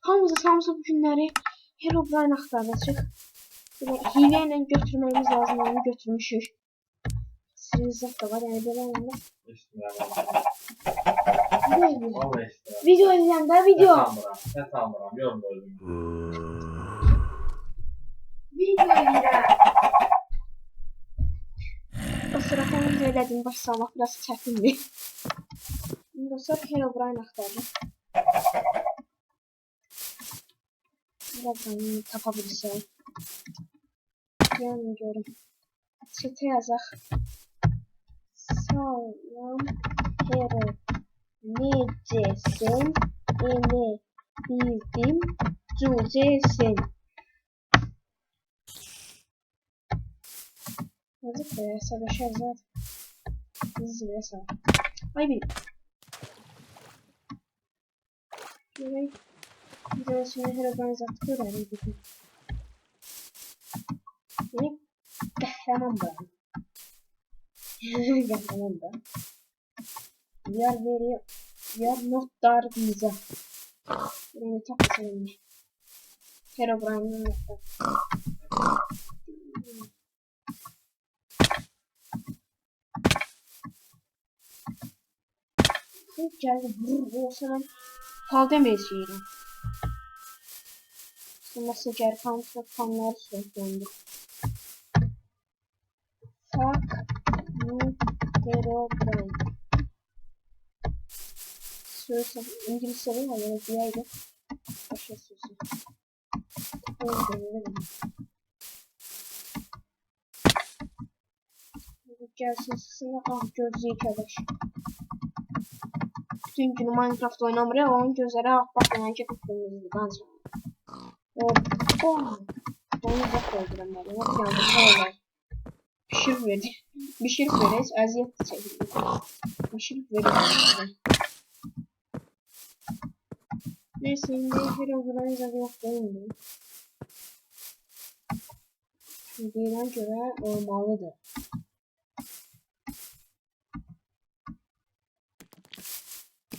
Hamısı bu günləri Herobrine axtaracaq. Hile ilə götürməyimiz lazım, onu götürmüşük. Silinizək də var, yəni belə olmaz. Video edeceğim de video. Sen sanmıram, yorum koydum. Video edeceğim. O sırada onu söyledim, baş salmaq biraz çətindir. Ondan sonra Herobrine axtardım. Birazdan tapa bilsək. Yani görüm. Çete yazaq. Salam Hero. Necesin? Eni bildim. Cücesin. Yazık be, savaşar zaten. Zile sağ. Ay bil. Görey. Bir de şimdi Herobrine zaten görelim. Ne? Kahraman da. Kahraman da. Yer veriyor. Yer notlar bize. Yani çok sevinmiş. Herobrine'ın notlar. Geldi vurdu sana fal demeyiz yine. Nasıl geri kanları söylüyordu. Fuck you Herobrine. Söylesem İngilizce değil mi? Yani diyeydi. Başka sözü. Gelsin sesine gözü arkadaş. Bütün günü Minecraft oynamır ya, onun gözleri bakmayan ki kıpkırmızı ben sonra. Onu da koyduram ben. Yok yani şöyle. Pişirip veririz, eziyet çekilir. Pişirip veririz. Neyse şimdi Herobrine zaten yok değil mi? Şimdiden göre olmalıdır.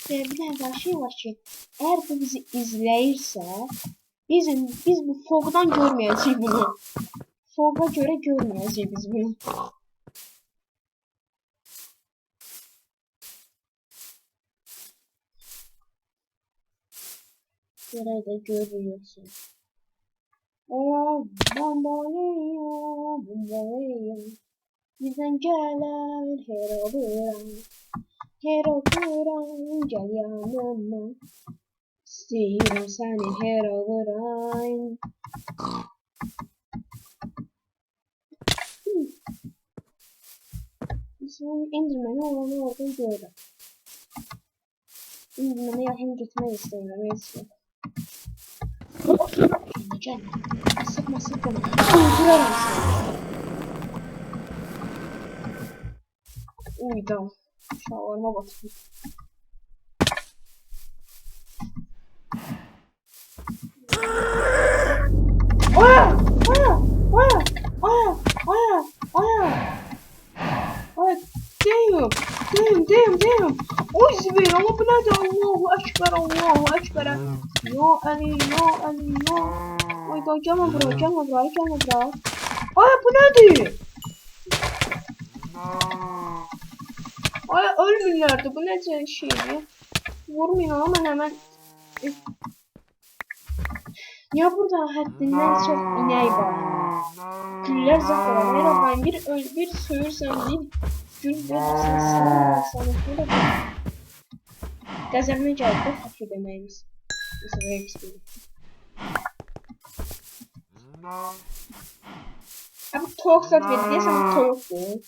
Bir tane şey var ki, eğer bu bizi izleyirse biz bu fogdan görmeyeceğiz bunu. Fog'a göre görmeyeceğiz biz bunu. Göre de görüyorsun. Bombalıyor. Bizden gelir Herobrine. Herobrine gel yanıma. İstiyorum seni Herobrine. Şimdi Enderman'ı olanı orada gördüm. Enderman'ı yakın gitmeyi istemiyorum. Neyse. Gel. Sıkma. Öldürürüm seni. Uydu. Şavarma batıyor. Aya! Damn. Oy zibir ama bu nerede? Allahu Ekber. Ya Ali. Ay da gelme buraya. Ay bu nerede? Ay ölmürlerdi. Bu ne şeydi? Vurmuyor ama hemen. Ya burada haddinden çok ineği var. Güller zaten var. Herobrine bir söğürsen bir gül verirsen sana böyle bir gazemine geldi. Haklı demeyimiz. Mesela istedim. Abi tavuk zat verdi diye sana tavuk bu.